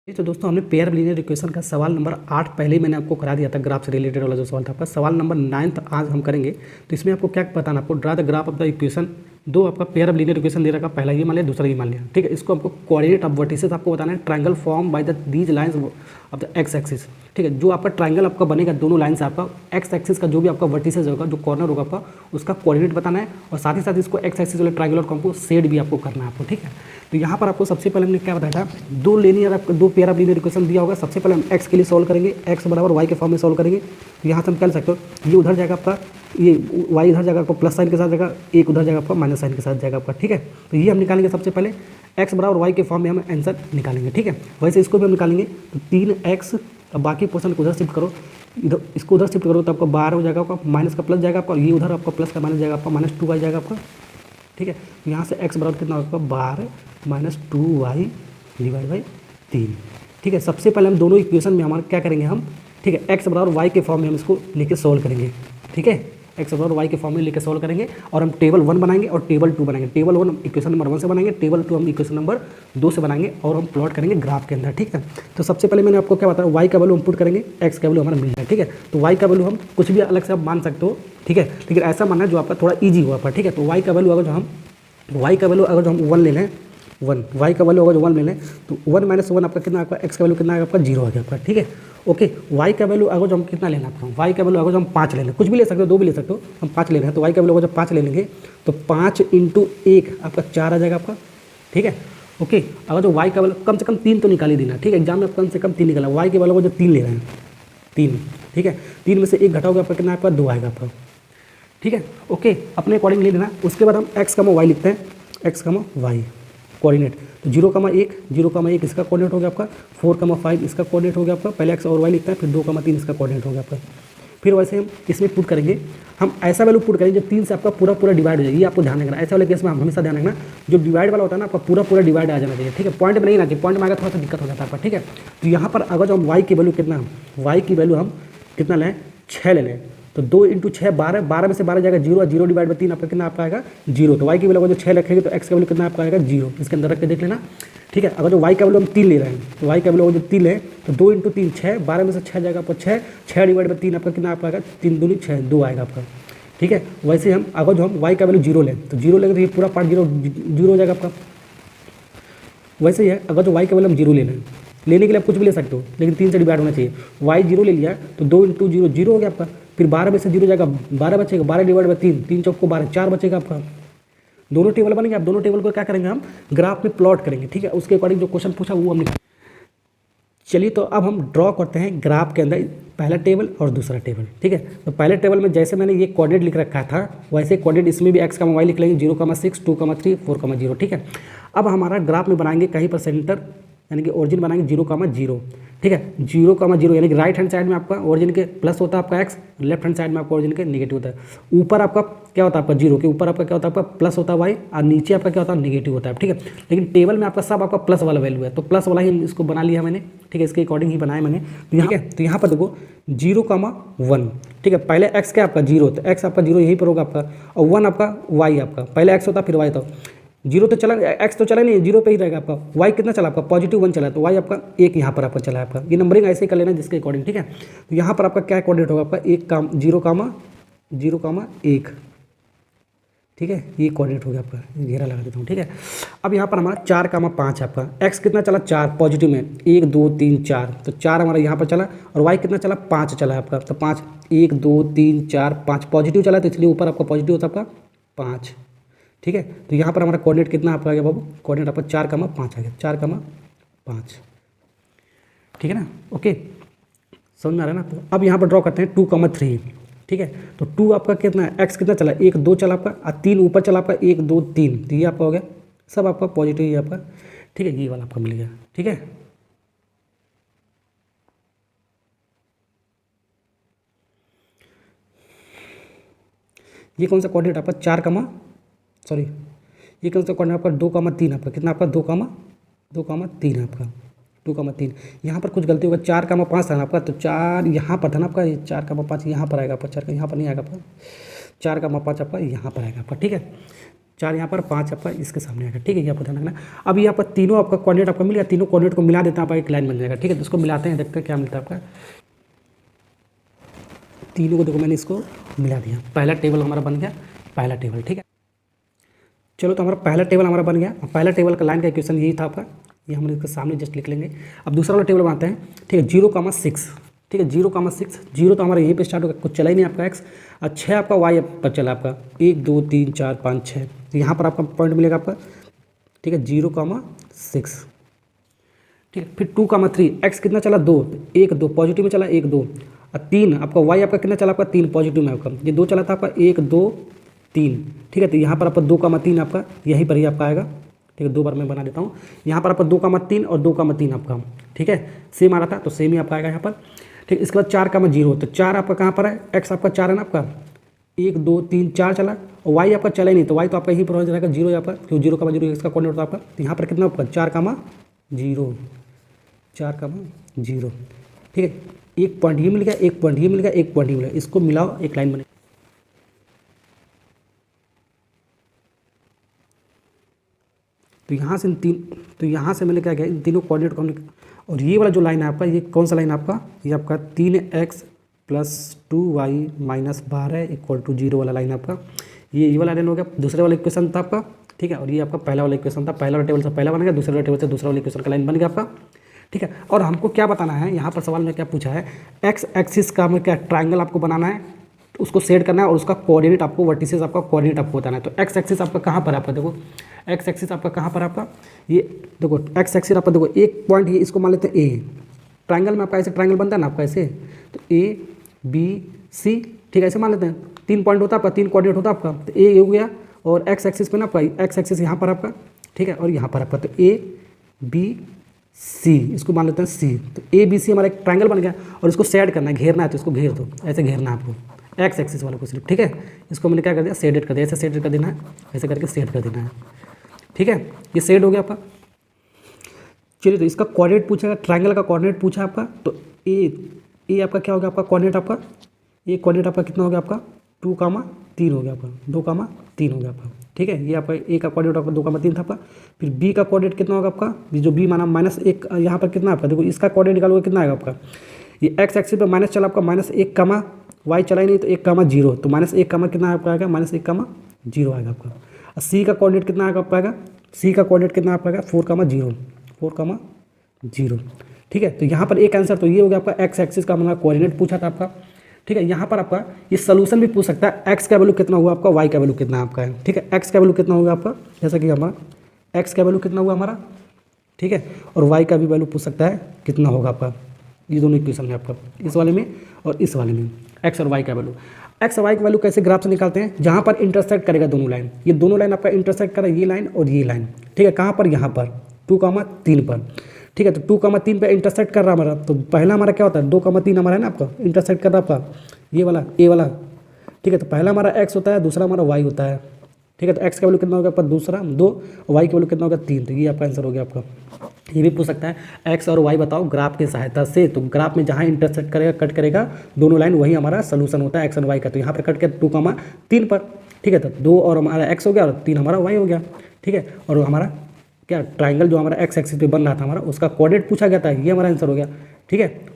तो दोस्तों हमने पेयर लीनियर इक्वेशन का सवाल नंबर 8 पहले ही मैंने आपको करा दिया था। ग्राफ से रिलेटेड वाला जो सवाल था आपका। सवाल नंबर 9 आज हम करेंगे। तो इसमें आपको क्या बताना, आपको draw the graph of the equation. दो आपका पेयर ऑफ लीनियर इक्वेशन दे रखा, पहला ये मान लिया, दूसरा ये मान लिया, ठीक है। इसको आपको कोऑर्डिनेट ऑफ वर्टिसेस आपको बताना है। Triangle form by the these lines of the x axis, ठीक है। जो आपका ट्रायंगल आपका बनेगा दोनों लाइन से, आपका एक्स एक्सिस का जो भी आपका वर्टिसेस होगा, जो कॉर्नर होगा आपका, उसका कोऑर्डिनेट बताना है। और साथ ही साथ इसको एक्स एक्सिस वाले ट्रायंगल को हमको शेड भी आपको करना है आपको, ठीक है। तो यहाँ पर आपको सबसे पहले हमने क्या बताया था, दो पेयर ऑफ लीनियर इक्वेशन दिया होगा। सबसे पहले हम एक्स के लिए सॉल्व करेंगे, एक्स बराबर वाई के फॉर्म में सॉल्व करेंगे। तो यहाँ से हम कह सकते हो ये उधर जाएगा आपका, ये वाई इधर जाएगा आपको प्लस साइन के साथ जाएगा, एक उधर जाएगा आपका माइनस साइन के साथ जाएगा आपका, ठीक है। तो ये हम निकालेंगे सबसे पहले एक्स बराबर वाई के फॉर्म में हम आंसर निकालेंगे, ठीक है। वैसे इसको भी हम निकालेंगे। तो 3x, अब बाकी पोर्शन को उधर शिफ्ट करो, इधर इसको उधर शिफ्ट करो तो आपका 12 हो जाएगा आपका, माइनस का प्लस जाएगा आपका, ये उधर आपका प्लस का माइनस जाएगा आपका, -2y जाएगा आपका, ठीक है। यहाँ से x बराबर कितना होगा, 12 - 2y डिवाइड बाई 3, ठीक है। सबसे पहले हम दोनों इक्वेशन में हमारा क्या करेंगे हम, ठीक है, x बराबर y के फॉर्म में हम इसको लेके सॉल्व करेंगे, ठीक है। x बराबर y के फॉर्म में लेके सॉल्व करेंगे और हम टेबल 1 बनाएंगे और टेबल 2 बनाएंगे। टेबल 1 इक्वेशन नंबर 1 से बनाएंगे, टेबल 2 हम इक्वेशन नंबर 2 से बनाएंगे और हम प्लॉट करेंगे ग्राफ के अंदर, ठीक है। तो सबसे पहले मैंने आपको क्या बताया, y का वैल्यू हम पुट करेंगे, x का वैल्यू हमारा मिल जाए, ठीक है। तो y का वैल्यू हम कुछ भी अलग से आप मान सकते हो, ठीक है, लेकिन ऐसा मानना है जो आपका थोड़ा ईजी हो आपका, ठीक है। तो y का वैल्यू अगर जो हम 1 ले लें, 1 y का वैल्यू अगर जो 1 ले लें तो 1 - 1 आपका कितना, आपका x का वैल्यू कितना आएगा आपका 0 आ गया आपका, ठीक है। ओके, y का वैल्यू अगर जो हम कितना लेना आपका, y का वैल्यू अगर जो हम 5 ले लें, कुछ भी ले सकते हो, 2 भी ले सकते हो, हम 5 ले रहे हैं। तो y का वैल्यू अगर जब 5 ले लेंगे तो 5 × 1 आपका 4 आ जाएगा आपका, ठीक है। ओके, अगर जो y का वैल्यू कम से कम 3 तो निकाल ही देना, ठीक है। एग्जाम में कम से कम 3 निकाला, y के वैल्यू जो 3 ले रहे हैं, 3, ठीक है। 3 में से 1 घटाओगे आपका कितना, आपका 2 आएगा आपका, ठीक है। ओके, अपने अकॉर्डिंग ले लेना। उसके बाद हम x, y लिखते हैं, x, y कोऑर्डिनेट। तो 0,1, 0,1 इसका कोऑर्डिनेट हो गया आपका, 4,5 इसका कोऑर्डिनेट हो गया आपका। पहले x और y लिखते हैं, फिर 2,3 इसका कोऑर्डिनेट हो गया आपका। फिर वैसे हम इसमें पुट करेंगे, हम ऐसा वैल्यू पुट करेंगे जब 3 से आपका पूरा डिवाइड हो जाए। ये आपको ध्यान रखना, ऐसे वाले केस में हम हमेशा ध्यान रखना, जो डिवाइड वाला होता है ना आपका पूरा डिवाइड आ जाना चाहिए, ठीक है। पॉइंट में नहीं आना चाहिए, पॉइंट में आएगा थोड़ा सा दिक्कत हो जाता है आपका, ठीक है। तो यहाँ पर अगर जो हम y की वैल्यू कितना, y की वैल्यू हम कितना लें, 6 ले लें। तो 2 × 6 12, 12 में से 12 जाएगा 0, 0 डिवाइड बाई 3 आपका कितना आपका आएगा 0। तो y की वैल्यू जो 6 रखेंगे तो x का वैल्यू कितना आपका आएगा 0, इसके अंदर रख के देख लेना, ठीक है। अगर जो y का वैल्यू हम 3 ले रहे हैं, तो y का वैल्यू जो 3 लें तो 2 × 3 6, 12 में से 6 जाएगा आपका 6, 6 डिवाइड बाई 3 आपका कितना आपका आएगा, 3 दूनी 6, 2 आएगा आपका, ठीक है। वैसे हम अगर जो हम y का वैल्यू 0 लें तो 0 लेंगे तो ये पूरा पार्ट 0 हो जाएगा आपका। वैसे ही है, अगर जो y का वैल्यू हम 0 ले लें, लेने के लिए आप कुछ भी ले सकते हो, लेकिन 3 से डिवाइड होना चाहिए। y 0 ले लिया तो 2 × 0 0 हो गया आपका। फिर 12 में से 0 जाएगा, 12 बचेगा, 12 डिवाइड बाई 3, 3 चौक को 12, 4 बचेगा आपका। दोनों टेबल बनेंगे, आप दोनों टेबल को क्या करेंगे, हम ग्राफ में प्लॉट करेंगे, ठीक है। उसके अकॉर्डिंग जो क्वेश्चन पूछा वो हम निकाल। चलिए, तो अब हम ड्रॉ करते हैं ग्राफ के अंदर पहला टेबल और दूसरा टेबल, ठीक है। तो पहले टेबल में जैसे मैंने ये कोऑर्डिनेट लिख रखा था, वैसे कोऑर्डिनेट इसमें भी x, y लिख लेंगे, 0,6, 2,3, 4,0, ठीक है। अब हमारा ग्राफ में बनाएंगे कहीं पर सेंटर, यानी कि ओरिजिन बनाएंगे 0,0, ठीक है। 0,0 यानी कि राइट हैंड साइड में आपका ओरिजिन के प्लस होता है आपका x, लेफ्ट हैंड साइड में आपका ओरिजिन के नेगेटिव होता है। ऊपर आपका क्या होता है, आपका 0 के ऊपर आपका क्या होता है, आपका प्लस होता है y, और नीचे आपका क्या होता है, नेगेटिव होता है, ठीक है। लेकिन टेबल में आपका सब आपका प्लस वाला वैल्यू है, तो प्लस वाला ही इसको बना लिया मैंने, ठीक है। इसके अकॉर्डिंग ही बनाया मैंने, ठीक है। तो यहाँ पर देखो 0,1, ठीक है। पहले x क्या आपका 0, तो x आपका 0 यहीं पर होगा आपका, और 1 आपका y आपका, पहले x होता फिर y था। 0 तो चला, x तो चला नहीं, 0 पे ही रहेगा आपका। y कितना चला आपका, +1 चला, तो y आपका 1 यहाँ पर आपका चला है आपका। ये नंबरिंग ऐसे ही कर लेना जिसके अकॉर्डिंग, ठीक है। तो यहाँ पर आपका क्या कोऑर्डिनेट होगा आपका 0,1, ठीक है। ये कोऑर्डिनेट हो गया आपका, घेरा लगा देता हूँ, ठीक है। अब यहाँ पर हमारा 4,5 है आपका। x कितना चला, 4 पॉजिटिव में, 1 2 3 4, तो 4 हमारा यहाँ पर चला, और y कितना चला, 5 चला है आपका। तो 5, 1 2 3 4 5 पॉजिटिव चला, तो इसलिए ऊपर आपका पॉजिटिव होता है आपका 5, ठीक है। तो यहाँ पर हमारा कोऑर्डिनेट कितना आपका आ गया बाबू, कोऑर्डिनेट आपका 4,5 आ गया, 4,5, ठीक है ना। ओके, समझ में आ रहा है ना। तो अब यहाँ पर ड्रॉ करते हैं 2,3, ठीक है। तो 2 आपका कितना है, x कितना चला, 1 2 चला आपका, और 3 ऊपर चला आपका, 1 2 3, तो ये आपका हो गया, सब आपका पॉजिटिव ही आपका, ठीक है। ये वाला आपका मिल गया, ठीक है। ये कौन सा कोऑर्डिनेट आपका ये कौन सा कोऑर्डिनेट आपका 2,3 आपका, कितना आपका 2,3 आपका, 2,3। यहाँ पर कुछ गलती होगा, 4,5 था ना आपका, तो 4 यहाँ पर था ना आपका, 4,5 यहाँ पर आएगा आपका, 4 यहाँ पर नहीं आएगा आपका, 4,5 आपका यहाँ पर आएगा आपका, ठीक है। 4 यहाँ पर, 5 आपका इसके सामने आएगा। ठीक है, ये आपको ध्यान रखना। अब यहाँ पर तीनों आपका कोऑर्डिनेट आपको मिल गया, तीनों कोऑर्डिनेट को मिला देते हैं, आपका एक लाइन बन जाएगा। ठीक है, तो इसको मिलाते हैं, देखते हैं क्या मिलता है आपका। तीनों को देखो मैंने इसको मिला दिया, पहला टेबल हमारा बन गया, पहला टेबल। ठीक है, चलो तो हमारा पहला टेबल हमारा बन गया। पहला टेबल का लाइन का इक्वेशन यही था आपका, ये हम इसके सामने जस्ट लिख लेंगे। अब दूसरा वाला टेबल बनाते हैं। ठीक है, 0,6। ठीक है, 0,6, 0 तो हमारा यहीं पे स्टार्ट होगा, कुछ चला ही नहीं आपका एक्स, और 6 आपका वाई पर चला आपका, 1 2 3 4 5 6, तो यहाँ पर आपका पॉइंट मिलेगा आपका। ठीक है, 0,6। ठीक है, फिर 2,3, एक्स कितना चला 2, 1 2 पॉजिटिव में चला, 1 2, और 3 आपका वाई आपका कितना चला आपका 3 पॉजिटिव में आपका, ये 2 चला था आपका, 1 2 3। ठीक है, तो यहाँ पर आपका 2,3 आपका यहीं पर ही आपका आएगा। ठीक है, 2 बार मैं बना देता हूँ, यहाँ पर आपका 2,3 और 2,3 आपका। ठीक है, सेम आ रहा था तो सेम ही आपका आएगा यहाँ पर। ठीक, इसके बाद 4,0, तो 4 आपका कहाँ पर है, एक्स आपका 4 है ना आपका, 1 2 3 4 चला, और वाई आपका चला ही नहीं, तो वाई तो आपका यही पर रहेगा 0 यहाँ पर, क्योंकि 0,0 इसका कोऑर्डिनेट होता है आपका। तो यहाँ पर कितना आपका 4,0, 4,0। ठीक है, एक पॉइंट ये मिल गया, एक पॉइंट ये मिल गया, एक पॉइंट ये मिल गया, इसको मिलाओ, एक लाइन बने। तो यहाँ से यहाँ से मैंने क्या किया, इन तीनों कोऑर्डिनेट को हमने, और ये वाला जो लाइन है आपका, ये कौन सा लाइन है आपका, ये आपका 3x + 2y - 12 = 0 वाला लाइन आपका। ये वाला लाइन हो गया, दूसरे वाला इक्वेशन था आपका। ठीक है, और ये आपका पहला वाला इक्वेशन था, पहला वाला टेबल से पहला बन गया, दूसरे वाला टेबल से दूसरा वाला इक्वेशन का लाइन बन गया आपका। ठीक है, और हमको क्या बताना है यहाँ पर, सवाल में क्या पूछा है, एक्स एक्सिस का में क्या ट्राइंगल आपको बनाना है, उसको सेट करना है, और उसका कोऑर्डिनेट आपको, वर्टिसेस आपका कोऑर्डिनेट आपको बताना है। तो एक्स एक्सिस आपका कहाँ पर है आपका, देखो एक्स एक्सिस आपका कहाँ पर है आपका, ये देखो एक्स एक्सिस आपका, देखो एक पॉइंट ये, इसको मान लेते हैं ए। ट्राइंगल में आपका ऐसे ट्राइंगल बनता है ना आपका ऐसे, तो ABC। ठीक है, ऐसे मान लेते हैं, 3 पॉइंट होता है आपका, 3 कोऑर्डिनेट होता है आपका, तो ए हो गया, और एक्स एक्सिस पे ना आपका, एक्स एक्सिस यहाँ पर आपका। ठीक है, और यहाँ पर आपका, तो ABC, इसको मान लेते हैं C। तो ABC हमारा एक ट्राइंगल बन गया, और इसको सेट करना है, घेरना है, तो इसको घेर दो, ऐसे घेरना है आपको एक्स एक्सिस वाले को सिर्फ। ठीक है, इसको मैंने क्या कर दिया, सेडेड कर दिया, ऐसे सेडेड कर देना है, ऐसे करके सेट कर देना है। ठीक है, ये सेट हो गया आपका। चलिए, तो इसका कोऑर्डिनेट पूछेगा, ट्राइंगल का कोऑर्डिनेट पूछा आपका, तो ए आपका क्या हो गया आपका कोऑर्डिनेट आपका, ये कोऑर्डिनेट आपका कितना हो गया आपका, 2,3 हो गया आपका, 2,3 हो गया आपका। ठीक है, ये आपका ए का कोऑर्डिनेट आपका 2,3 था आपका। फिर बी का कोऑर्डिनेट कितना होगा आपका, जो बी माना -1, यहाँ पर कितना आपका, देखो इसका कोऑर्डिनेट निकालोगे कितना आएगा आपका, ये एक्स एक्सिस पर माइनस चला आपका, -1, वाई चला ही नहीं, तो 1,0, तो -1, कितना आपका आएगा, -1,0 आएगा आपका। और सी का कोऑर्डिनेट कितना आएगा आपका, सी का कोऑर्डिनेट कितना आपका आएगा, 4,0, 4,0। ठीक है, तो यहाँ पर एक आंसर तो ये हो गया आपका, एक्स एक्सिस का मतलब कोऑर्डिनेट पूछा था आपका। ठीक है, यहाँ पर आपका ये सोल्यूशन भी पूछ सकता है, एक्स का वैल्यू कितना हुआ आपका, वाई का वैल्यू कितना आपका है। ठीक है, एक्स का वैल्यू कितना होगा आपका, जैसा कि हमारा एक्स का वैल्यू कितना हुआ हमारा। ठीक है, और वाई का भी वैल्यू पूछ सकता है कितना होगा आपका, ये दोनों इक्वेशन है आपका, इस वाले में और इस वाले में, एक्स और वाई का वैल्यू। एक्स और वाई का वैल्यू कैसे ग्राफ से निकालते हैं, जहाँ पर इंटरसेक्ट करेगा दोनों लाइन, ये दोनों लाइन आपका इंटरसेक्ट करेगा, ये लाइन और ये लाइन। ठीक है, कहाँ पर, यहाँ पर 2,3 पर। ठीक है, तो 2,3 पे इंटरसेक्ट कर रहा हमारा, तो पहला हमारा क्या होता है, 2,3 हमारा है ना आपका, इंटरसेक्ट कर रहा आपका ये वाला, ए वाला। ठीक है, तो पहला हमारा एक्स होता है, दूसरा हमारा वाई होता है। ठीक है, तो एक्स का वैल्यू कितना होगा आपका, दूसरा 2, और वाई का वैल्यू कितना होगा 3, तो ये आपका आंसर हो गया आपका। ये भी पूछ सकता है, एक्स और वाई बताओ ग्राफ की सहायता से, तो ग्राफ में जहाँ इंटरसेक्ट करेगा, कट करेगा दोनों लाइन, वही हमारा सोल्यूशन होता है एक्स और वाई का। तो यहाँ पर कट के 2,3 पर। ठीक है, तो 2 और हमारा एक्स हो गया, और 3 हमारा वाई हो गया। ठीक है, और हमारा क्या ट्राइंगल जो हमारा एक्स एक्सिस पे बन रहा था हमारा, उसका कोऑर्डिनेट पूछा गया था, ये हमारा आंसर हो गया। ठीक है।